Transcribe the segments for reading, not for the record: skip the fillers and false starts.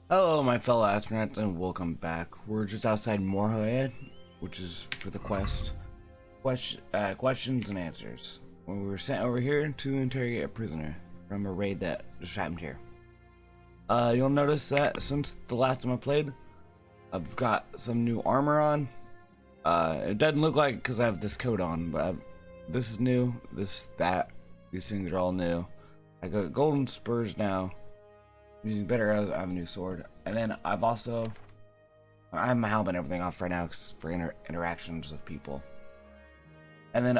Hello, my fellow astronauts, and welcome back. We're just outside Moorhead, which is for the questions and answers. When we were sent over here to interrogate a prisoner from a raid that just happened here. You'll notice that since the last time I played, I've got some new armor on. It doesn't look like because I have this coat on, but this is new. These things are all new. I got golden spurs now. I'm using better arrows. I have a new sword, and then I have my helmet and everything off right now for interactions with people. And then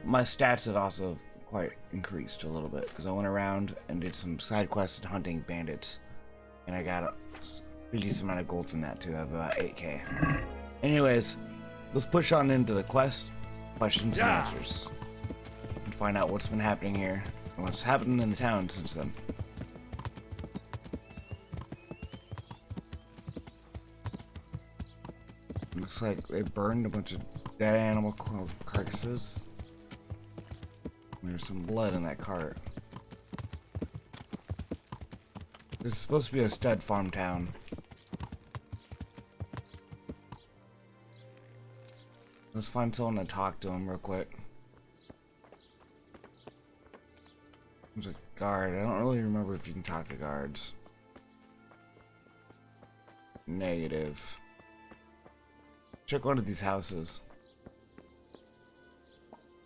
my stats have also quite increased a little bit because I went around and did some side quests and hunting bandits, and I got a pretty decent amount of gold from that too. I have about 8k. Anyways, let's push on into the questions and answers and find out what's been happening here and what's happened in the town since then. Looks like they burned a bunch of dead animal carcasses. There's some blood in that cart. This is supposed to be a stud farm town. Let's find someone to talk to him real quick. There's a guard. I don't really remember if you can talk to guards. Negative. Check one of these houses.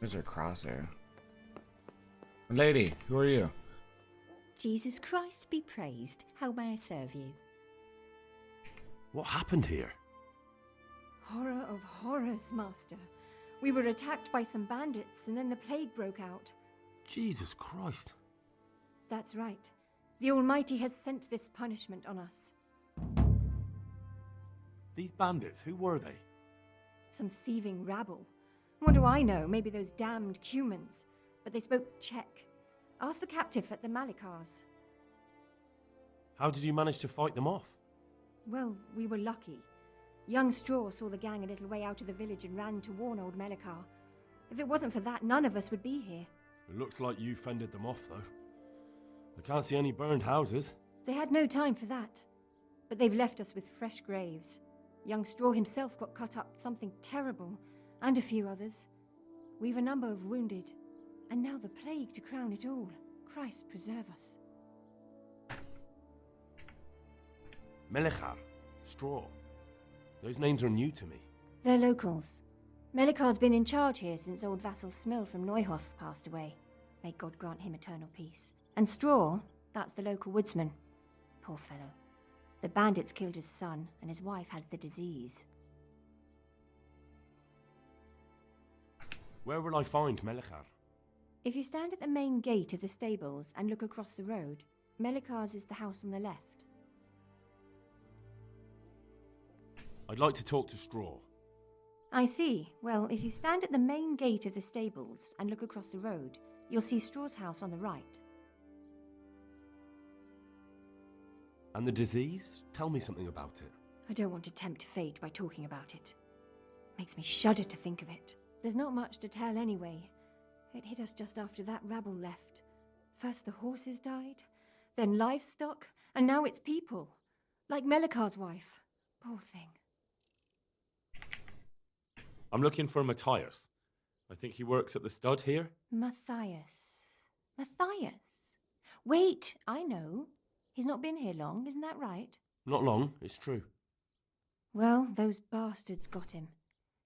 There's a crosshair. Lady, who are you? Jesus Christ be praised. How may I serve you? What happened here? Horror of horrors, Master. We were attacked by some bandits, and then the plague broke out. Jesus Christ. That's right. The Almighty has sent this punishment on us. These bandits, who were they? Some thieving rabble. What do I know? Maybe those damned Cumans. But they spoke Czech. Ask the captive at the Malicars. How did you manage to fight them off? Well, we were lucky. Young Straw saw the gang a little way out of the village and ran to warn old Melicar. If it wasn't for that, none of us would be here. It looks like you fended them off, though. I can't see any burned houses. They had no time for that. But they've left us with fresh graves. Young Straw himself got cut up something terrible, and a few others. We've a number of wounded, and now the plague to crown it all. Christ preserve us. Melichar, Straw. Those names are new to me. They're locals. Melicar's been in charge here since old vassal Smil from Neuhof passed away. May God grant him eternal peace. And Straw, that's the local woodsman. Poor fellow. The bandits killed his son, and his wife has the disease. Where will I find Melichar? If you stand at the main gate of the stables and look across the road, Melicar's is the house on the left. I'd like to talk to Straw. I see. Well, if you stand at the main gate of the stables and look across the road, you'll see Straw's house on the right. And the disease? Tell me something about it. I don't want to tempt fate by talking about it. Makes me shudder to think of it. There's not much to tell anyway. It hit us just after that rabble left. First the horses died, then livestock, and now it's people. Like Melicar's wife. Poor thing. I'm looking for Matthias. I think he works at the stud here. Matthias. Matthias? Wait, I know. He's not been here long, isn't that right? Not long, it's true. Well, those bastards got him.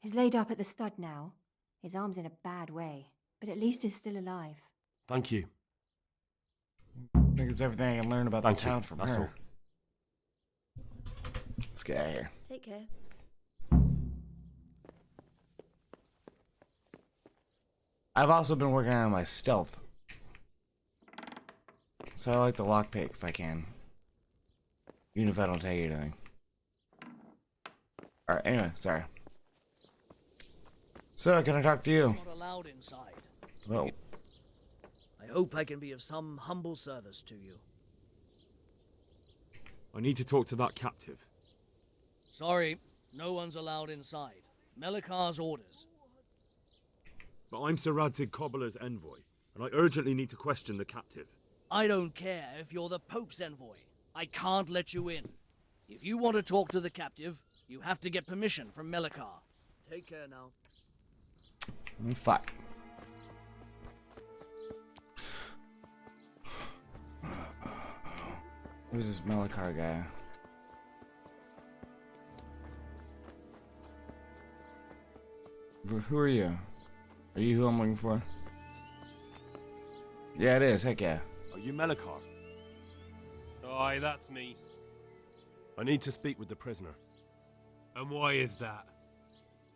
He's laid up at the stud now. His arm's in a bad way, but at least he's still alive. Thank you. I think it's everything I can learn about the town from That's her. all. Let's get out of here. Take care. I've also been working on my stealth. So I like the lockpick if I can. Even if I don't take anything. Alright, anyway, sorry. So, can I talk to you? Not allowed inside. Well, I hope I can be of some humble service to you. I need to talk to that captive. Sorry, no one's allowed inside. Melicar's orders. But I'm Sir Radzig Kobyla's envoy, and I urgently need to question the captive. I don't care if you're the Pope's envoy. I can't let you in. If you want to talk to the captive, you have to get permission from Melikar. Take care now. Fuck. Who's this Melikar guy? Who are you? Are you who I'm looking for? Yeah, it is. Heck yeah. Are you Melikar? Aye, that's me. I need to speak with the prisoner. And why is that?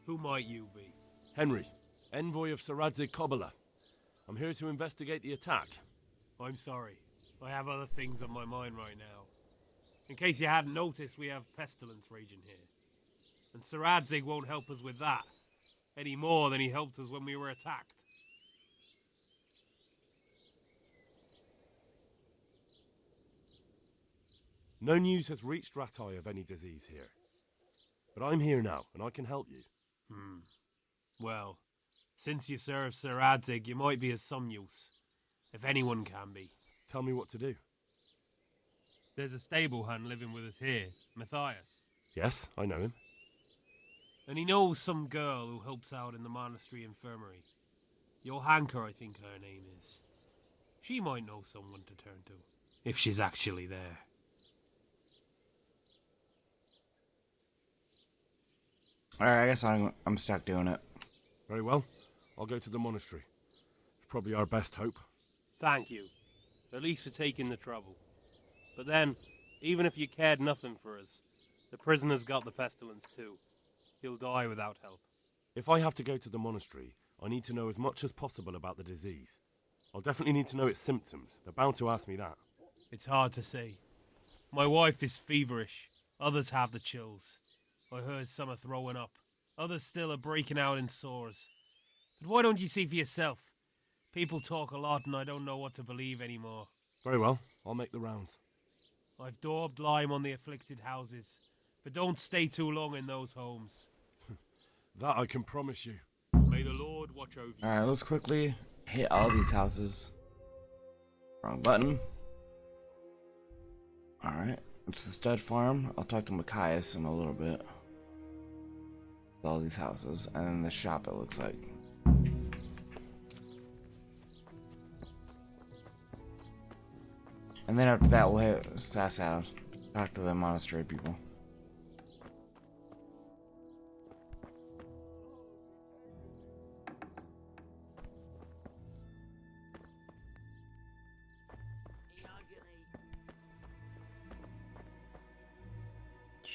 Who might you be? Henry, envoy of Sir Radzig Kobyla. I'm here to investigate the attack. I'm sorry. I have other things on my mind right now. In case you hadn't noticed, we have pestilence raging here. And Sir Radzig won't help us with that, any more than he helped us when we were attacked. No news has reached Ratai of any disease here. But I'm here now, and I can help you. Well, since you serve Sir Radzig, you might be of some use. If anyone can be. Tell me what to do. There's a stable hand living with us here, Matthias. Yes, I know him. And he knows some girl who helps out in the monastery infirmary. Johanka, I think her name is. She might know someone to turn to, if she's actually there. Alright, I guess I'm stuck doing it. Very well. I'll go to the monastery. It's probably our best hope. Thank you. At least for taking the trouble. But then, even if you cared nothing for us, the prisoner's got the pestilence too. He'll die without help. If I have to go to the monastery, I need to know as much as possible about the disease. I'll definitely need to know its symptoms. They're bound to ask me that. It's hard to say. My wife is feverish. Others have the chills. I heard some are throwing up. Others still are breaking out in sores. But why don't you see for yourself? People talk a lot and I don't know what to believe anymore. Very well. I'll make the rounds. I've daubed lime on the afflicted houses, but don't stay too long in those homes. That I can promise you. May the Lord watch over you. Alright, let's quickly hit all these houses. Wrong button. Alright, it's the stud farm. I'll talk to Matthias in a little bit. All these houses, and then the shop, it looks like. And then after that, we'll hit Sasau, talk to the monastery people.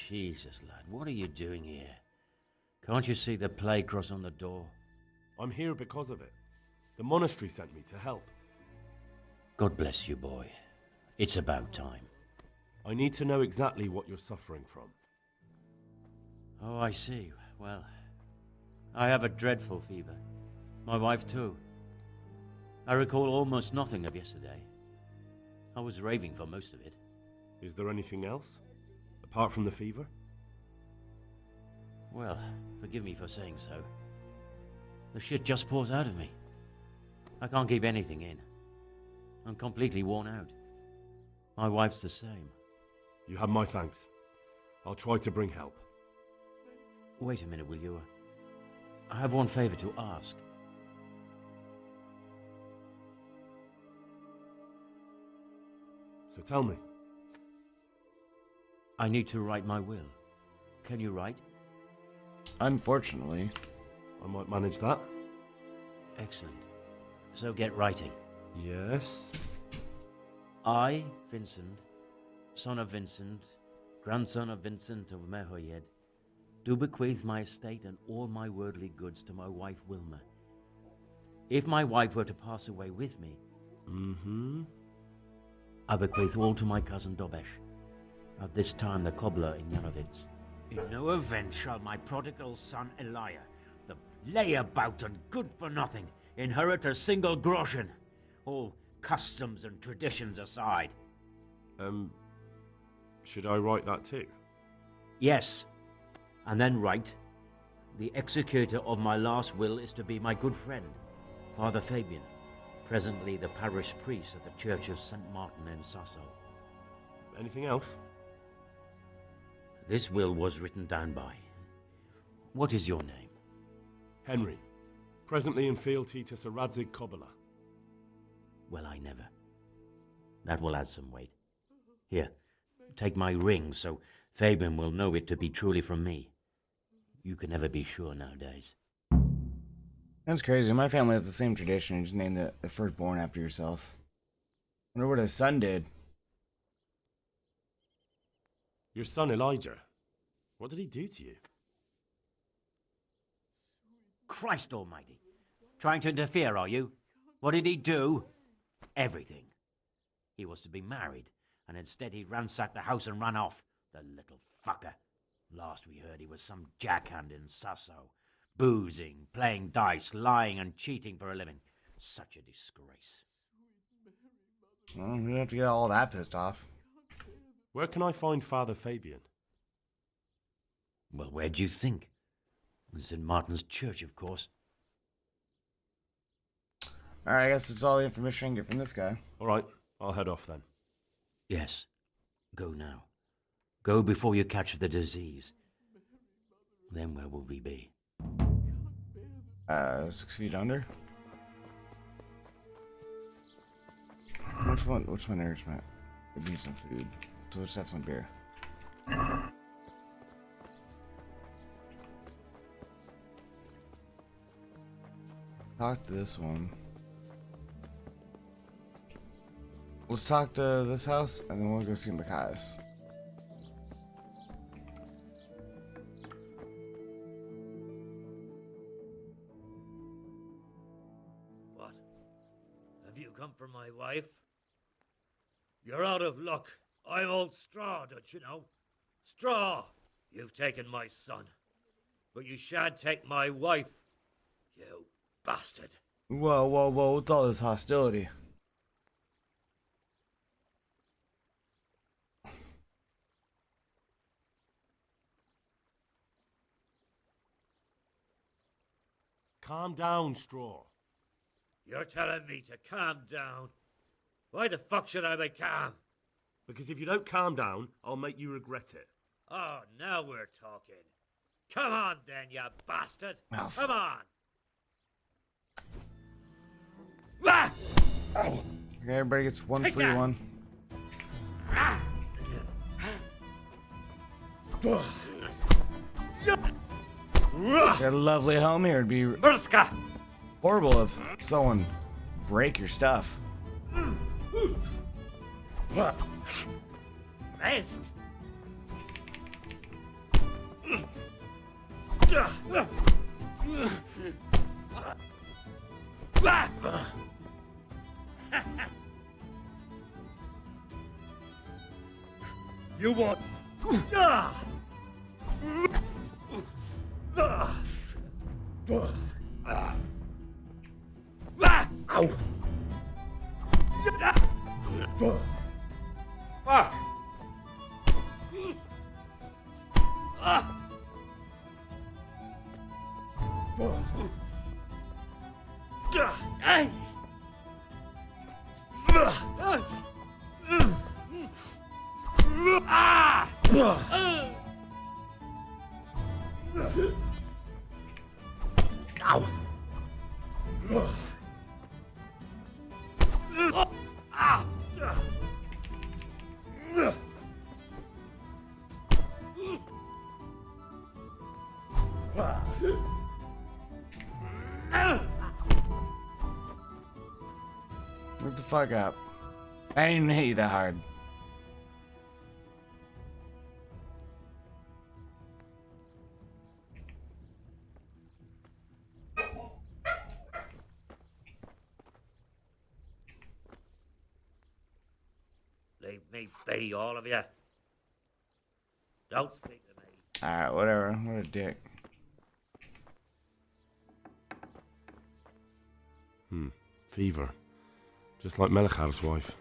Jesus, lad, what are you doing here? Can't you see the plague cross on the door? I'm here because of it. The monastery sent me to help. God bless you, boy. It's about time. I need to know exactly what you're suffering from. Oh, I see. Well, I have a dreadful fever. My wife, too. I recall almost nothing of yesterday. I was raving for most of it. Is there anything else? Apart from the fever? Well, forgive me for saying so. The shit just pours out of me. I can't keep anything in. I'm completely worn out. My wife's the same. You have my thanks. I'll try to bring help. Wait a minute, will you? I have one favor to ask. So tell me. I need to write my will. Can you write? Unfortunately. I might manage that. Excellent. So get writing. Yes. I, Vincent, son of Vincent, grandson of Vincent of Mehoyed, do bequeath my estate and all my worldly goods to my wife Wilma. If my wife were to pass away with me, I bequeath all to my cousin Dobesh, at this time the cobbler in Yanovitz. In no event shall my prodigal son Elia, the layabout and good-for-nothing, inherit a single groschen, all customs and traditions aside. Should I write that too? Yes, and then write, the executor of my last will is to be my good friend, Father Fabian, presently the parish priest at the Church of St. Martin in Sasso. Anything else? This will was written down by. What is your name? Henry, presently in fealty to Sir Radzig Kobyla. Well, I never. That will add some weight. Here, take my ring so Fabian will know it to be truly from me. You can never be sure nowadays. That's crazy. My family has the same tradition. You just name the firstborn after yourself. I wonder what his son did. Your son Elijah. What did he do to you? Christ almighty. Trying to interfere, are you? What did he do? Everything. He was to be married, and instead he ransacked the house and ran off. The little fucker. Last we heard he was some jackhand in Sasso. Boozing, playing dice, lying and cheating for a living. Such a disgrace. Well, you don't have to get all that pissed off. Where can I find Father Fabian? Well, where do you think? In St. Martin's Church, of course. Alright, I guess it's all the information I can get from this guy. Alright, I'll head off then. Yes. Go now. Go before you catch the disease. Then where will we be? 6 feet under. Which my nourishment? It needs some food. So let's have some beer. Talk to this one. Let's talk to this house, and then we'll go see Matthias. What? Have you come for my wife? You're out of luck. I'm old Straw, don't you know? Straw! You've taken my son. But you shan't take my wife. You bastard. Whoa, whoa, whoa, what's all this hostility? Calm down, Straw. You're telling me to calm down? Why the fuck should I be calm? Because if you don't calm down, I'll make you regret it. Oh, now we're talking. Come on then, you bastard. Mouth. Come on. Ah! Okay, everybody gets one Take free that. one. Got a lovely home here. It'd be Murska! horrible if someone break your stuff. Rest! You want... Ow! Fuck! Hey! Ow! What the fuck up? I didn't even hit you that hard. Leave me be, all of you. Don't speak to me. Alright, whatever. What a dick. Fever. Just like Melchior's wife.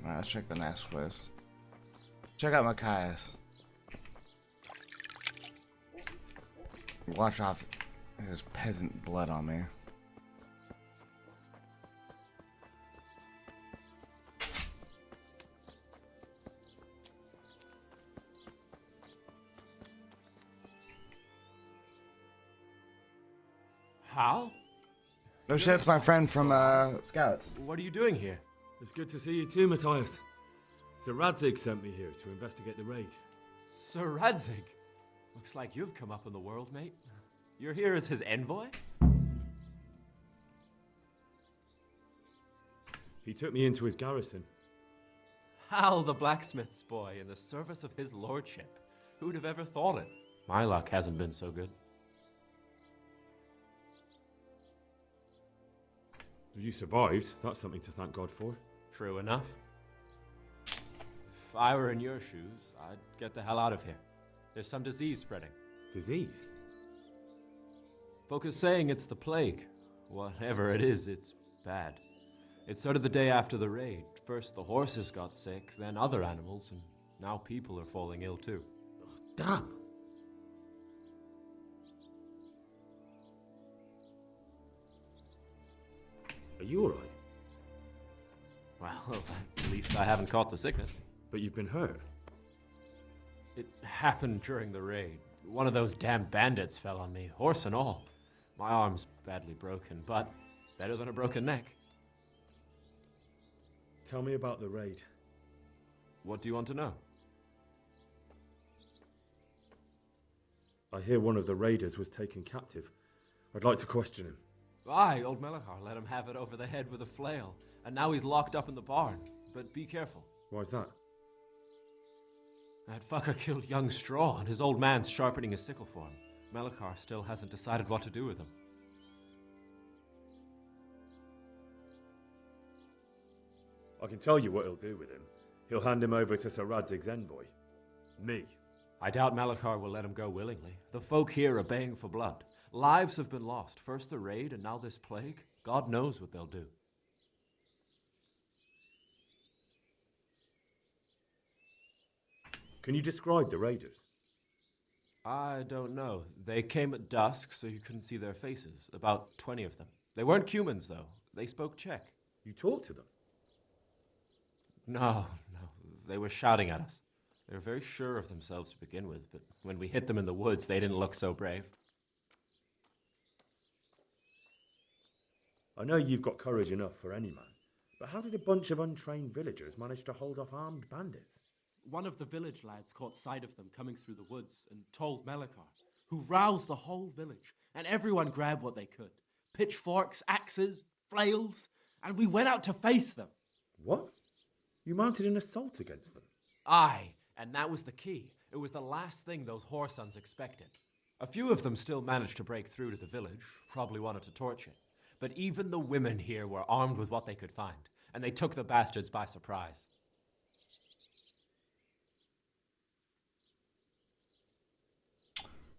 Alright, let's check the next place. Check out Matthias. Wash off his peasant blood on me. pal? No shit, it's my friend from Skalitz. What are you doing here? It's good to see you too, Matthias. Sir Radzig sent me here to investigate the raid. Sir Radzig? Looks like you've come up in the world, mate. You're here as his envoy? He took me into his garrison. Hal the blacksmith's boy in the service of his lordship. Who'd have ever thought it? My luck hasn't been so good. You survived. That's something to thank God for. True enough. If I were in your shoes, I'd get the hell out of here. There's some disease spreading. Disease? Folk are saying it's the plague. Whatever it is, it's bad. It started the day after the raid. First the horses got sick, then other animals, and now people are falling ill too. Oh, damn! Are you alright? Well, at least I haven't caught the sickness. But you've been hurt. It happened during the raid. One of those damn bandits fell on me, horse and all. My arm's badly broken, but better than a broken neck. Tell me about the raid. What do you want to know? I hear one of the raiders was taken captive. I'd like to question him. Aye, old Melachar let him have it over the head with a flail, and now he's locked up in the barn. But be careful. Why's that? That fucker killed young Straw, and his old man's sharpening a sickle for him. Melachar still hasn't decided what to do with him. I can tell you what he'll do with him. He'll hand him over to Sir Radzig's envoy. Me. I doubt Melachar will let him go willingly. The folk here are baying for blood. Lives have been lost. First the raid, and now this plague. God knows what they'll do. Can you describe the raiders? I don't know. They came at dusk, so you couldn't see their faces. About 20 of them. They weren't Cumans, though. They spoke Czech. You talked to them? No. They were shouting at us. They were very sure of themselves to begin with, but when we hit them in the woods, they didn't look so brave. I know you've got courage enough for any man, but how did a bunch of untrained villagers manage to hold off armed bandits? One of the village lads caught sight of them coming through the woods and told Melachar, who roused the whole village, and everyone grabbed what they could. Pitchforks, axes, flails, and we went out to face them. What? You mounted an assault against them? Aye, and that was the key. It was the last thing those whoresons expected. A few of them still managed to break through to the village, probably wanted to torch it. But even the women here were armed with what they could find, and they took the bastards by surprise.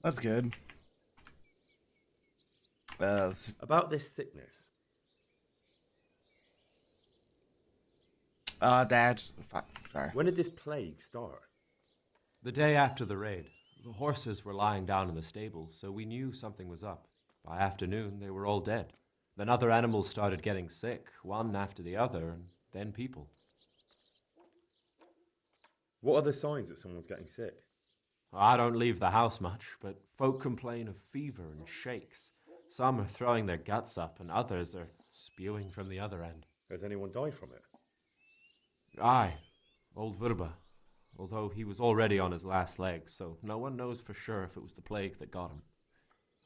That's good. About this sickness. Dad. Fuck, sorry. When did this plague start? The day after the raid. The horses were lying down in the stable, so we knew something was up. By afternoon, they were all dead. Then other animals started getting sick, one after the other, and then people. What are the signs that someone's getting sick? I don't leave the house much, but folk complain of fever and shakes. Some are throwing their guts up, and others are spewing from the other end. Has anyone died from it? Aye, old Verba, although he was already on his last legs, so no one knows for sure if it was the plague that got him.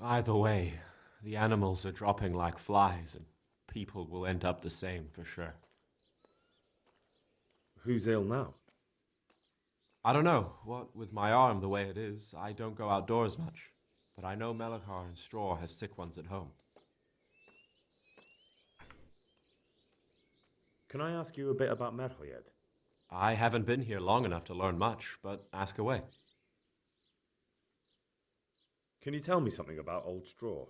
Either way, the animals are dropping like flies, and people will end up the same for sure. Who's ill now? I don't know. What with my arm the way it is, I don't go outdoors much. But I know Melachar and Straw have sick ones at home. Can I ask you a bit about Merhoyed? I haven't been here long enough to learn much, but ask away. Can you tell me something about Old Straw?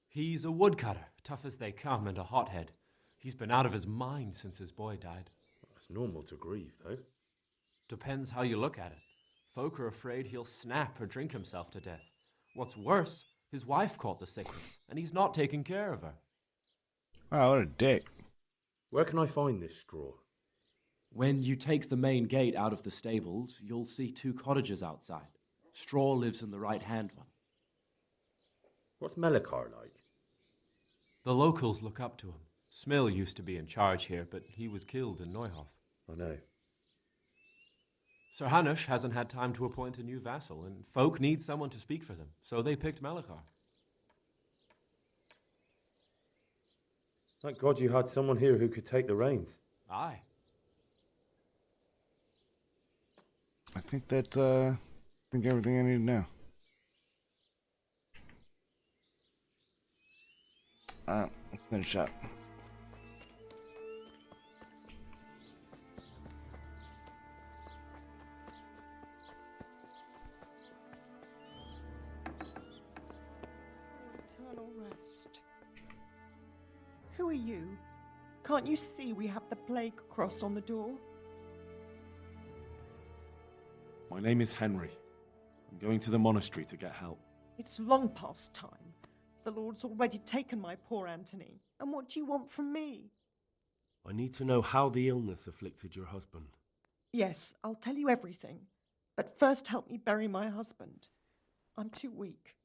He's a woodcutter, tough as they come, and a hothead. He's been out of his mind since his boy died. It's normal to grieve, though. Depends how you look at it. Folk are afraid he'll snap or drink himself to death. What's worse, his wife caught the sickness, and he's not taking care of her. Wow, what a dick. Where can I find this Straw? When you take the main gate out of the stables, you'll see 2 cottages outside. Straw lives in the right-hand one. What's Melachar like? The locals look up to him. Smill used to be in charge here, but he was killed in Neuhof. I know. Sir Hanush hasn't had time to appoint a new vassal, and folk need someone to speak for them, so they picked Malachar. Thank God you had someone here who could take the reins. Aye. I think everything I need to know. Alright, let's finish up. Eternal rest. Who are you? Can't you see we have the plague cross on the door? My name is Henry. I'm going to the monastery to get help. It's long past time. The Lord's already taken my poor Anthony. And what do you want from me? I need to know how the illness afflicted your husband. Yes, I'll tell you everything. But first help me bury my husband. I'm too weak.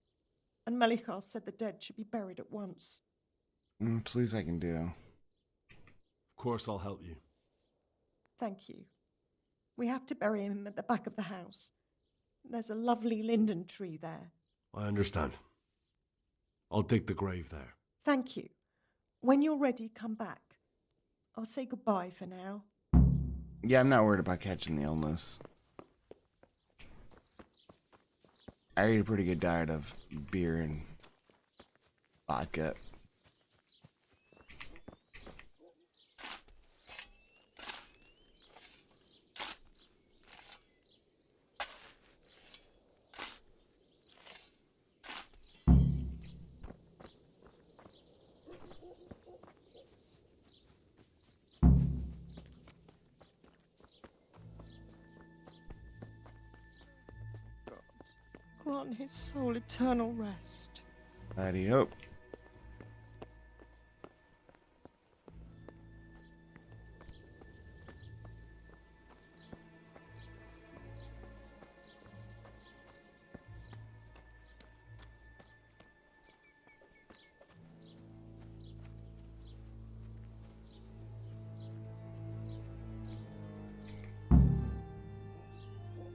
And Melichar said the dead should be buried at once. It's the least I can do. Of course I'll help you. Thank you. We have to bury him at the back of the house. There's a lovely linden tree there. I understand. I'll dig the grave there. Thank you. When you're ready, come back. I'll say goodbye for now. Yeah, I'm not worried about catching the illness. I eat a pretty good diet of beer and vodka. Grant his soul eternal rest. Mighty hope.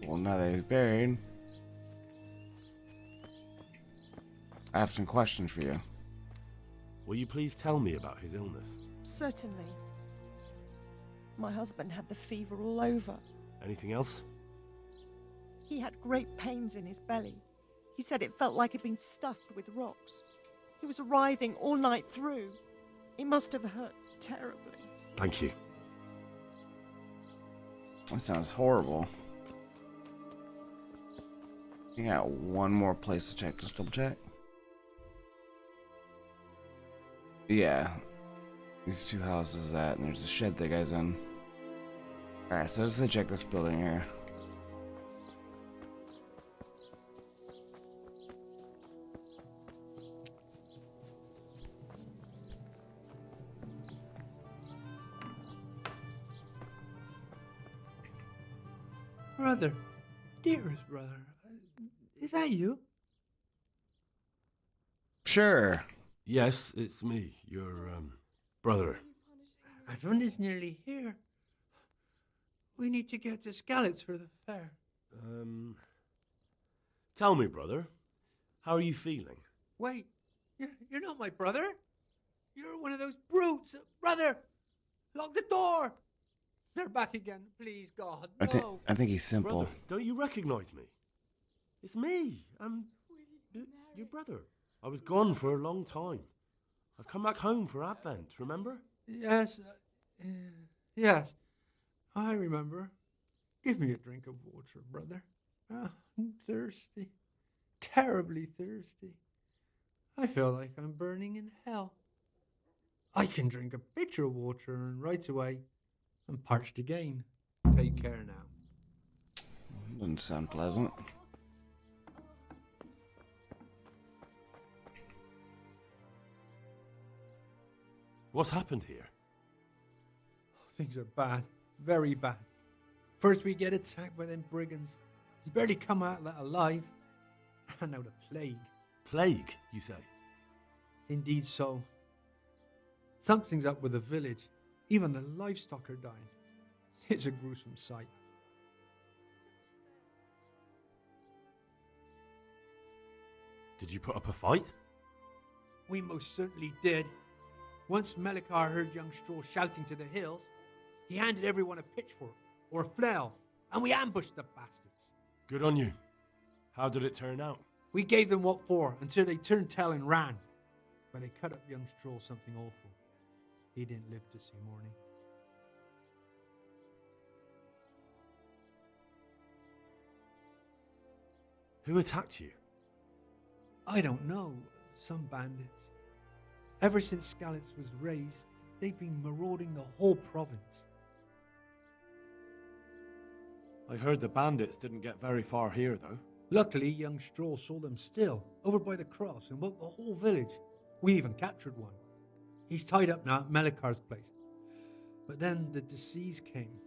Well, now that he's buried, I have some questions for you. Will you please tell me about his illness? Certainly. My husband had the fever all over. Anything else? He had great pains in his belly. He said it felt like it'd been stuffed with rocks. He was writhing all night through. It must have hurt terribly. Thank you. That sounds horrible. You got one more place to check. Just double check. Yeah. These two houses and there's a shed that goes in. Alright, so let's check this building here. Brother, dearest brother, is that you? Sure. Yes, it's me, your, brother. My friend is nearly here. We need to get to Skalitz for the fair. Tell me, brother, how are you feeling? Wait, you're not my brother? You're one of those brutes. Brother, lock the door. They're back again, please, God, no. I think he's simple. Brother, don't you recognize me? It's me. I'm your brother. I was gone for a long time. I've come back home for Advent, remember? Yes, yes, I remember. Give me a drink of water, brother. I'm thirsty, terribly thirsty. I feel like I'm burning in hell. I can drink a pitcher of water and right away I'm parched again. Take care now. Doesn't sound pleasant. What's happened here? Things are bad, very bad. First we get attacked by them brigands. He's barely come out of that alive. And now the plague. Plague, you say? Indeed so. Something's up with the village. Even the livestock are dying. It's a gruesome sight. Did you put up a fight? We most certainly did. Once Melikar heard young Stroll shouting to the hills, he handed everyone a pitchfork or a flail, and we ambushed the bastards. Good on you. How did it turn out? We gave them what for until they turned tail and ran. But they cut up young Stroll something awful. He didn't live to see morning. Who attacked you? I don't know. Some bandits. Ever since Skalitz was raised, they've been marauding the whole province. I heard the bandits didn't get very far here, though. Luckily, young Stroll saw them still, over by the cross, and woke the whole village. We even captured one. He's tied up now at Melikar's place. But then the disease came.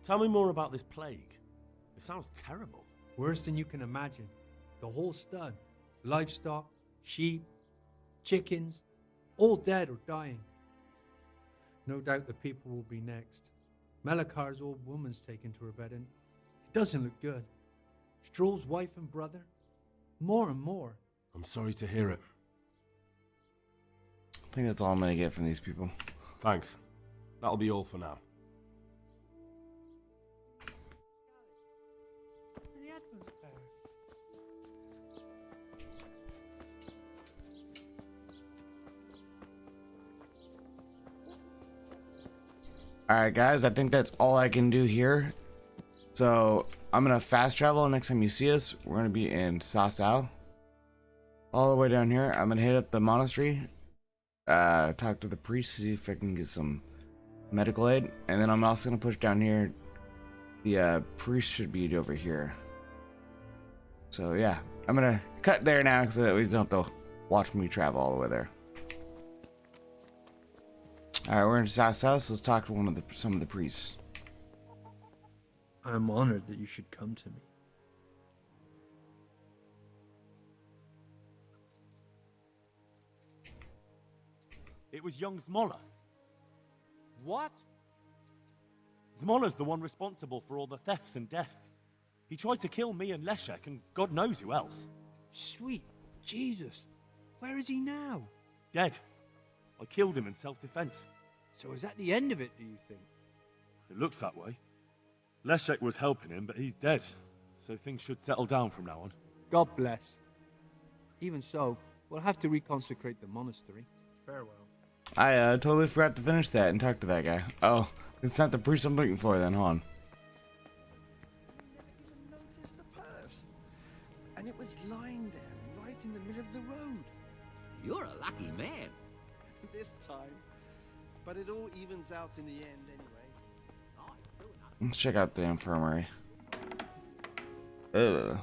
Tell me more about this plague. It sounds terrible. Worse than you can imagine. The whole stud. Livestock, sheep, chickens, all dead or dying. No doubt the people will be next. Melikar's old woman's taken to her bed and it doesn't look good. Stroll's wife and brother, more and more. I'm sorry to hear it. I think that's all I'm gonna get from these people. Thanks. That'll be all for now. Alright guys, I think that's all I can do here. So I'm gonna fast travel. Next time you see us, we're gonna be in Sasau. All the way down here. I'm gonna hit up the monastery, talk to the priest, see if I can get some medical aid, and then I'm also gonna push down here. The priest should be over here. So yeah, I'm gonna cut there now so that we don't have to watch me travel all the way there. Alright, we're in South South, so let's talk to some of the priests. I'm honored that you should come to me. It was young Zmola. What? Zmola's the one responsible for all the thefts and death. He tried to kill me and Leszek and God knows who else. Sweet Jesus. Where is he now? Dead. I killed him in self-defense. So is that the end of it, do you think? It looks that way. Leszek was helping him, but he's dead. So things should settle down from now on. God bless. Even so, we'll have to reconsecrate the monastery. Farewell. I totally forgot to finish that and talk to that guy. Oh, it's not the priest I'm looking for then, hold on. Noticed the purse. And it was lying there, right in the middle of the road. You're a lucky man. This time. But it all evens out in the end anyway. Let's check out the infirmary. Ugh.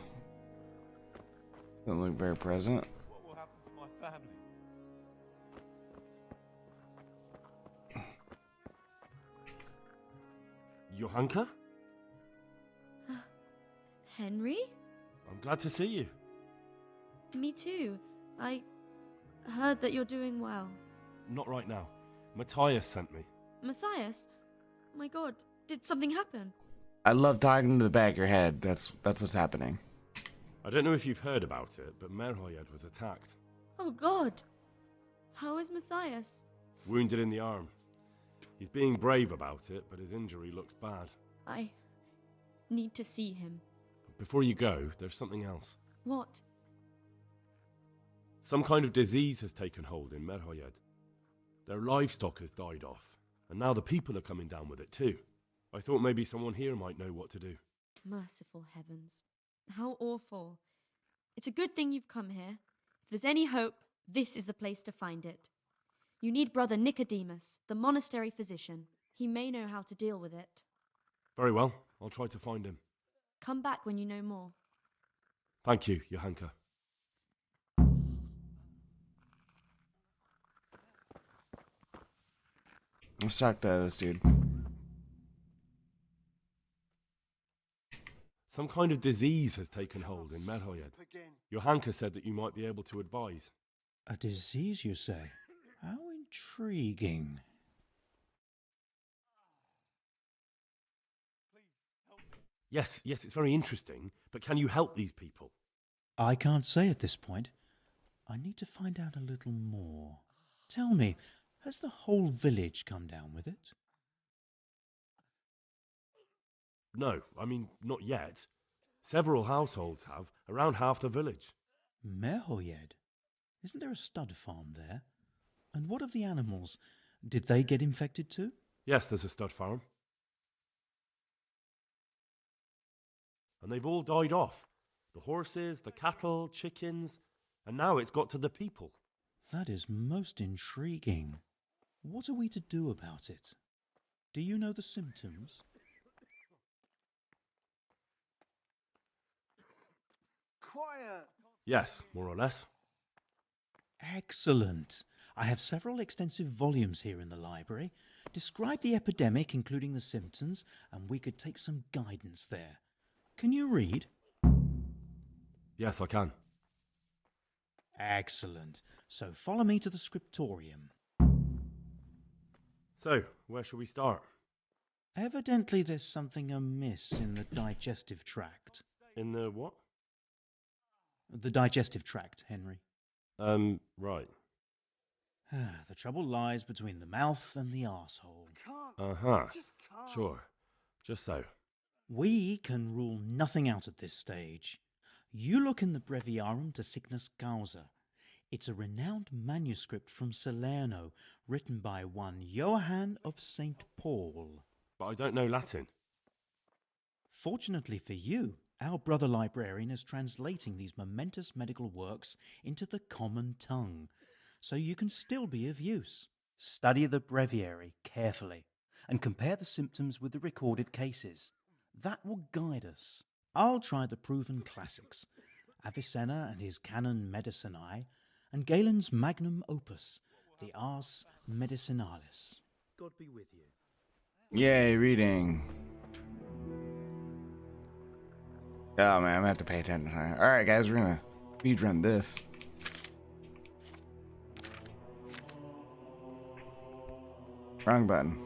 Doesn't look very present. What will happen to my family? Johanka? Henry? I'm glad to see you. Me too. I heard that you're doing well. Not right now. Matthias sent me. Matthias? My god, did something happen? I love talking to the back of your head. That's what's happening. I don't know if you've heard about it, but Merhoyed was attacked. Oh god. How is Matthias? Wounded in the arm. He's being brave about it, but his injury looks bad. I need to see him. But before you go, there's something else. What? Some kind of disease has taken hold in Merhoyed. Their livestock has died off, and now the people are coming down with it too. I thought maybe someone here might know what to do. Merciful heavens. How awful. It's a good thing you've come here. If there's any hope, this is the place to find it. You need Brother Nicodemus, the monastery physician. He may know how to deal with it. Very well, I'll try to find him. Come back when you know more. Thank you, Johanka. Let's talk to this dude. Some kind of disease has taken hold in Merhoyed. Your Hanka said that you might be able to advise. A disease, you say? How intriguing. Yes, it's very interesting, but can you help these people? I can't say at this point. I need to find out a little more. Tell me, has the whole village come down with it? No, I mean, not yet. Several households have, around half the village. Merhoyed? Isn't there a stud farm there? And what of the animals? Did they get infected too? Yes, there's a stud farm. And they've all died off. The horses, the cattle, chickens, and now it's got to the people. That is most intriguing. What are we to do about it? Do you know the symptoms? Quiet! Yes, more or less. Excellent. I have several extensive volumes here in the library. Describe the epidemic, including the symptoms, and we could take some guidance there. Can you read? Yes, I can. Excellent. So follow me to the scriptorium. So, where shall we start? Evidently there's something amiss in the digestive tract. In the what? The digestive tract, Henry. Right. The trouble lies between the mouth and the arsehole. Uh-huh. Sure. Just so. We can rule nothing out at this stage. You look in the Breviarum de Sickness Causa. It's a renowned manuscript from Salerno, written by one Johann of St. Paul. But I don't know Latin. Fortunately for you, our brother librarian is translating these momentous medical works into the common tongue, so you can still be of use. Study the breviary carefully and compare the symptoms with the recorded cases. That will guide us. I'll try the proven classics, Avicenna and his Canon Medicinae, and Galen's magnum opus, the Ars Medicinalis. God be with you. Yay, reading. Oh man, I'm gonna have to pay attention. Alright guys, we're gonna speedrun this. Wrong button.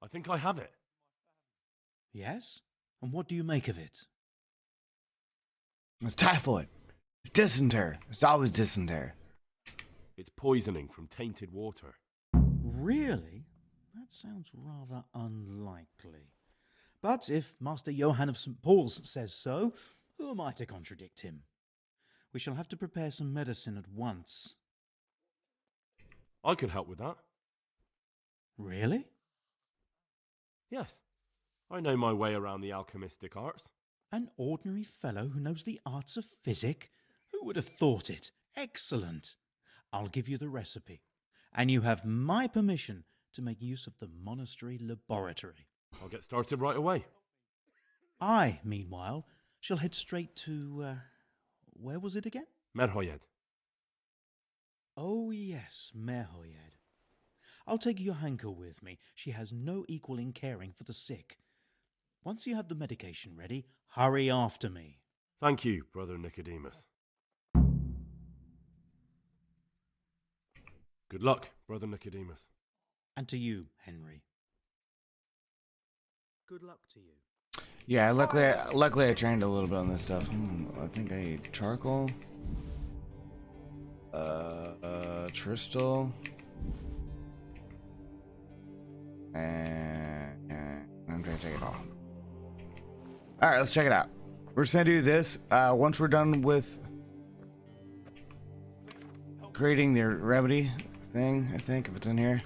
I think I have it. Yes? And what do you make of it? It's typhoid. It's dysentery. It's always dysentery. It's poisoning from tainted water. Really? That sounds rather unlikely. But if Master Johann of St. Paul's says so, who am I to contradict him? We shall have to prepare some medicine at once. I could help with that. Really? Yes. I know my way around the alchemistic arts. An ordinary fellow who knows the arts of physic? Who would have thought it? Excellent. I'll give you the recipe, and you have my permission to make use of the monastery laboratory. I'll get started right away. I, meanwhile, shall head straight to, where was it again? Merhoyed. Oh yes, Merhoyed. I'll take Johanka with me. She has no equal in caring for the sick. Once you have the medication ready, hurry after me. Thank you, Brother Nicodemus. Good luck, Brother Nicodemus. And to you, Henry. Good luck to you. Yeah, luckily I trained a little bit on this stuff. I think I need charcoal. Tristal. And I'm trying to take it all. Alright, let's check it out. We're just gonna do this. Once we're done with creating the remedy thing, I think, if it's in here,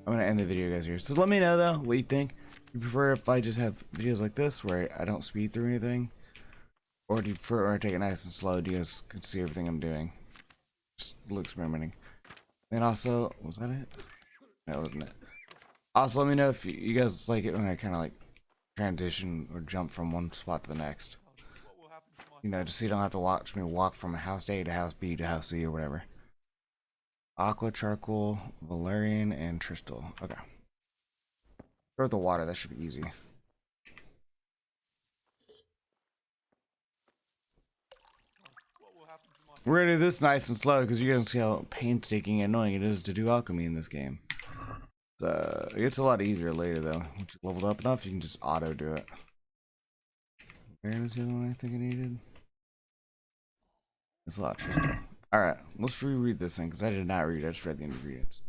I'm gonna end the video, guys, here. So let me know, though, what you think. You prefer if I just have videos like this, where I don't speed through anything? Or do you prefer I take it nice and slow, you guys can see everything I'm doing? Just a little experimenting. And also, was that it? No, wasn't it? Also, let me know if you guys like it when I kind of like transition or jump from one spot to the next. You know, just so you don't have to watch me walk from house A to house B to house C or whatever. Aqua, charcoal, valerian, and tristal. Okay. Start with the water, that should be easy. We're gonna do this nice and slow because you're gonna see how painstaking and annoying it is to do alchemy in this game. It gets a lot easier later though. Once you leveled up enough, you can just auto do it. Where was the other one I think I needed? It's a lot trickier. Alright, let's reread this thing because I did not read it, I just read the ingredients.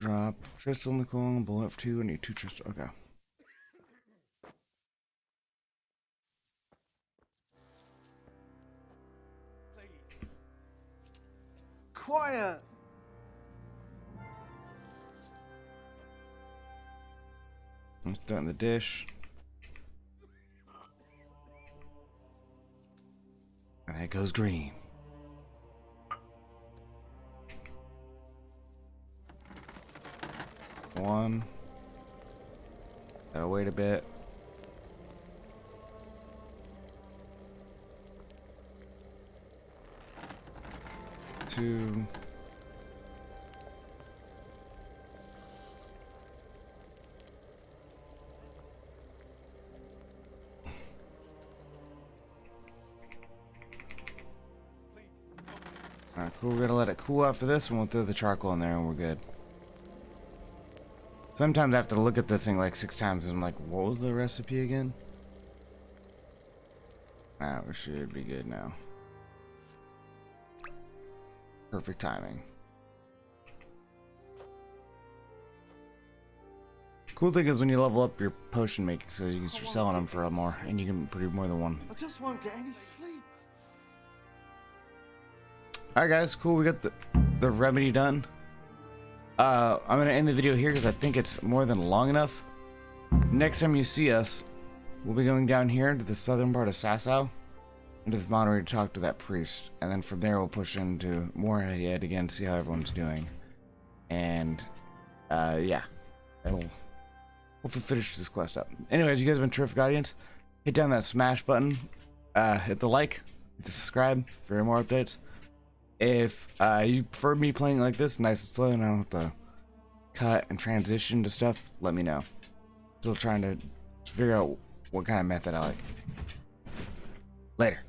Drop Tristal Nicole, bullet for 2, I need 2 Tristal. Okay. Quiet! Let's start in the dish. And there goes green. One. Gotta wait a bit. Two. Alright, cool. We're gonna let it cool after this, and we'll throw the charcoal in there, and we're good. Sometimes I have to look at this thing like 6 times, and I'm like, what was the recipe again? Ah, we should be good now. Perfect timing. Cool thing is when you level up your potion making, so you can start selling them for more, and you can brew more than one. I just won't get any sleep. Alright guys, cool, we got the remedy done. I'm gonna end the video here because I think it's more than long enough. Next time you see us, we'll be going down here into the southern part of Sasau, into the monastery to talk to that priest, and then from there we'll push into Moorhead again, see how everyone's doing. And yeah, and we'll hopefully finish this quest up. Anyways, you guys have been terrific audience. Hit down that smash button, hit the like, hit the subscribe for more updates. If you prefer me playing like this, nice and slow, and I don't have to cut and transition to stuff, let me know. Still trying to figure out what kind of method I like. Later.